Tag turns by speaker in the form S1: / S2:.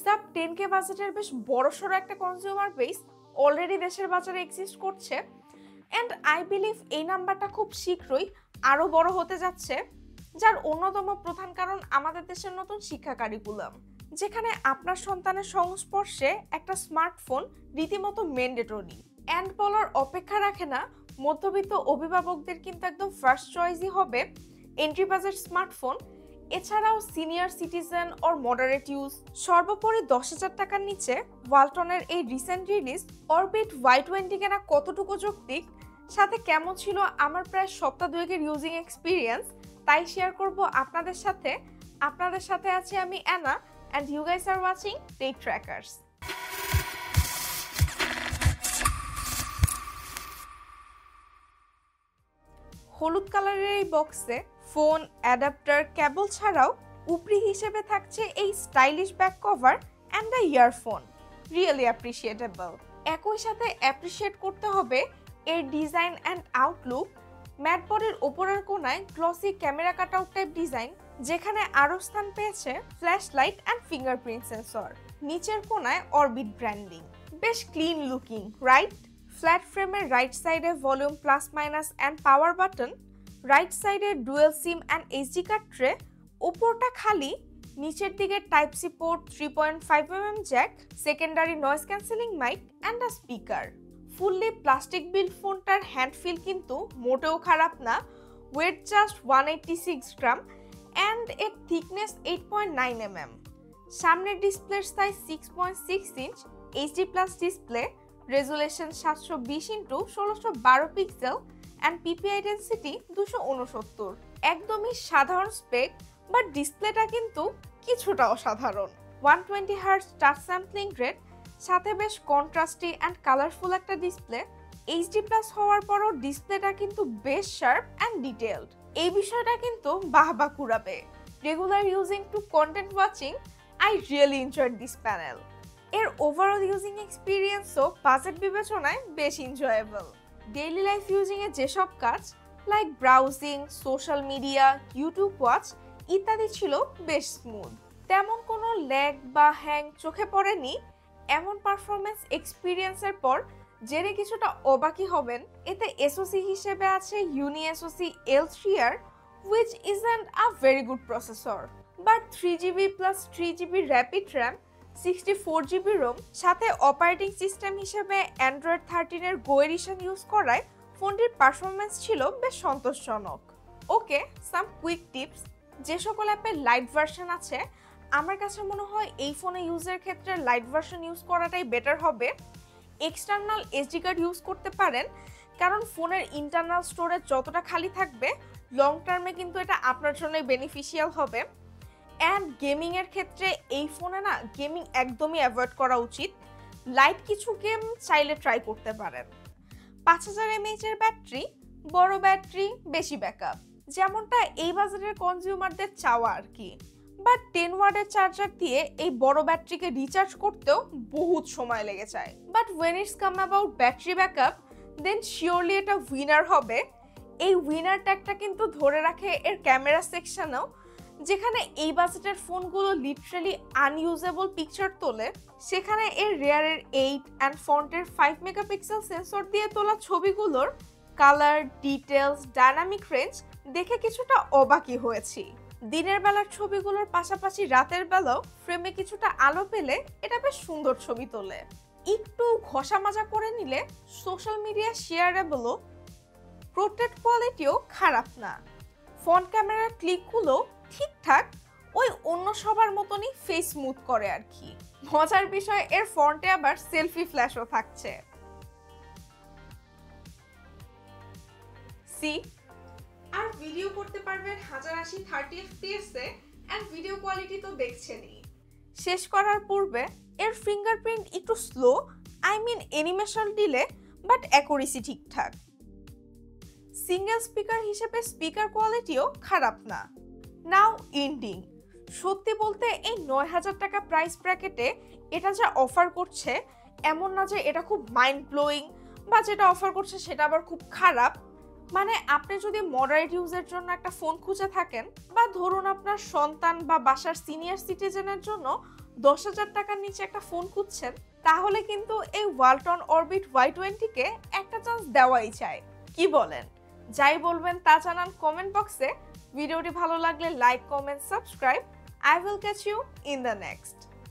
S1: Sub 10K বাজেটের বেশ বড়সড় একটা কনজিউমার বেস অলরেডি দেশের বাজারে এক্সিস্ট করছে অ্যান্ড আই বিলিভ এই নাম্বারটা খুব শীঘ্রই আরও বড় হতে যাচ্ছে, যার অন্যতম প্রধান কারণ আমাদের দেশের নতুন শিক্ষা কারিকুলাম, যেখানে আপনার সন্তানের সংস্পর্শে একটা স্মার্টফোন রীতিমতো ম্যান্ডেটরি। অ্যান্ড বলার অপেক্ষা রাখে না, মধ্যবিত্ত অভিভাবকদের কিন্তু একদম ফার্স্ট চয়েসই হবে এন্ট্রি বাজেট স্মার্টফোন। এছাড়াও senior citizen or moderate use সর্বোপরি 10,000 টাকার নিচে ওয়ালটনের এই রিসেন্ট রিলিজ অরবিট Y20 কেনা কতটুকু যৌক্তিক, সাথে কেমন ছিল আমার প্রায় সপ্তাহ দুয়েকের ইউজিং এক্সপিরিয়েন্স তাই শেয়ার করব আপনাদের সাথে। আপনাদের সাথে আছি আমি Anna and you guys are watching Tech Trackers. হলুদ কালারের এই বক্সে ফোন, অ্যাডাপ্টার, কেবল ছাড়াও উপরি হিসেবে থাকছে এই stylish back cover and a earphone. Really appreciable. একই সাথে অ্যাপ্রিসিয়েট করতে হবে এর ডিজাইন অ্যান্ড আউটলুক। ম্যাট বডির ওপরের কোনায় glossy camera cutout type design, যেখানে আরও স্থান পেয়েছে flash light and fingerprint sensor. নিচের কোনায় অরবিট ব্র্যান্ডিং। বেশ ক্লিন লুকিং, রাইট? ফ্ল্যাট ফ্রেমের রাইট সাইডে volume plus minus and power button, right সাইডে dual SIM and HD card tray, উপরটা খালি, নিচের দিকে type C port, 3.5mm jack, secondary noise cancelling mic and uh speaker. Fully plastic build ফোনটার hand feel কিন্তু মোটেও খারাপ না। ওয়েট জাস্ট 186 গ্রাম অ্যান্ড এর থিকনেস 8.9mm। সামনের ডিসপ্লের size 6.6 inch, HD plus display, resolution 720x1612 pixel and PPI density 269। একদমই সাধারণ স্পেক, বাট ডিসপ্লেটা কিন্তু কিছুটা অসাধারণ। 120 Hz টাচ স্যাম্পলিং রেট, সাথে বেশ কন্ট্রাস্টি অ্যান্ড কালারফুল একটা ডিসপ্লে। এইচডি প্লাস হওয়ার পরও ডিসপ্লেটা কিন্তু বেশ শার্প অ্যান্ড ডিটেলড। এই বিষয়টা কিন্তু বাহবা কুড়াবে। Regular using to content watching, I really enjoyed this panel. এর ওভারঅল ইউজিং এক্সপিরিয়েন্সও বাজেট বিবেচনায় বেশ এনজয়েবল। ডেইলি লাইফ ইউজিং এ যেসব কাজ like browsing, social media, YouTube watch ইত্যাদি ছিল বেশ স্মুথ। তেমন কোনো ল্যাগ বা হ্যাং চোখে পড়েনি। এমন পারফরমেন্স এক্সপিরিয়েন্সের পর জেনে কিছুটা অবাকই হবেন, এতে এসওসি হিসেবে আছে ইউনি SOC L3R, which isn't a very good processor, but 3GB plus 3GB rapid RAM, 64GB ROM, সাথে অপারেটিং সিস্টেম হিসেবে অ্যান্ড্রয়েড 13 এর গো এডিশন ইউজ করায় ফোনটির পারফরমেন্স ছিল বেশ সন্তোষজনক। ওকে, সাম কুইক টিপস। যে সকল অ্যাপের লাইট ভার্সন আছে, আমার কাছে মনে হয় এই ফোনে ইউজের ক্ষেত্রে লাইট ভার্সন ইউজ করাটাই বেটার হবে। এক্সটার্নাল এসডি কার্ড ইউজ করতে পারেন, কারণ ফোনের ইন্টারনাল স্টোরেজ যতটা খালি থাকবে লং টার্মে কিন্তু এটা আপনার জন্যই বেনিফিশিয়াল হবে। অ্যান্ড গেমিংয়ের ক্ষেত্রে এই ফোনে না গেমিং একদমই অ্যাভয়েড করা উচিত। লাইট কিছু গেম চাইলে ট্রাই করতে পারেন। 5000 mAh এর ব্যাটারি, বড় ব্যাটারি, বেশি ব্যাকআপ, যেমনটা এই বাজারের কনজিউমারদের চাওয়া আর কি। বাট 10 ওয়াটের চার্জার দিয়ে এই বড় ব্যাটারিকে রিচার্জ করতেও বহুত সময় লেগে যায়। But when it's come about battery backup, then surely এটা উইনার হবে। এই উইনার ট্যাগটা কিন্তু ধরে রাখে এর ক্যামেরা সেকশনেও, যেখানে এই বাজেটের ফোনগুলো লিটারালি আনইউজেবল পিকচার তোলে, সেখানে এর রেয়ারের 8 অ্যান্ড ফ্রন্টের 5 মেগাপিক্সেল সেন্সর দিয়ে তোলা ছবিগুলোর কালার, ডিটেলস, ডাইনামিক রেঞ্জ দেখে কিছুটা অবাকই হয়েছি। দিনের বেলার ছবিগুলোর পাশাপাশি রাতের বেলাও ফ্রেমে কিছুটা আলো পেলে এটা বেশ সুন্দর ছবি তোলে। একটু ঘষা মাজা করে নিলে সোশ্যাল মিডিয়া শেয়ারেবলও, প্রোটেক্ট কোয়ালিটিও খারাপ না। ফ্রন্ট ক্যামেরার ক্লিকগুলো ঠিকঠাক, ওই অন্য সবার মতনই ফেস স্মুথ করে আর কি। মজার বিষয়, এর ফ্রন্টে আবার সেলফি ফ্ল্যাশও থাকছে। সি আর ভিডিও করতে পারবেন 1080 30 fps এ, এন্ড ভিডিও কোয়ালিটি তো দেখছেনই। শেষ করার পূর্বে এর ফিঙ্গারপ্রিন্ট একটু slow, I mean animation delay, but accuracy ঠিকঠাক। সিঙ্গেল স্পিকার হিসেবে স্পিকার কোয়ালিটিও খারাপ না। Now ending. সত্যি বলতে এই 9000 টাকা প্রাইস ব্র্যাকেটে এটা যা অফার করছে, এমন না যে এটা খুব মাইন্ড ব্লোয়িং বা যেটা অফার করছে সেটা আবার খুব খারাপ। মানে আপনি যদি মডারেট ইউজের জন্য একটা ফোন খুঁজে থাকেন, বা ধরুন আপনার সন্তান বা বাসার সিনিয়র সিটিজেনের জন্য 10,000 টাকার নিচে একটা ফোন খুঁজছেন, তাহলে কিন্তু এই ওয়ালটন অরবিট Y20 কে একটা চান্স দেওয়াই চাই। কি বলেন? যাই বলবেন তা জানান কমেন্ট বক্সে। ভিডিওটি ভালো লাগলে like, comment, subscribe. I will catch you in the next.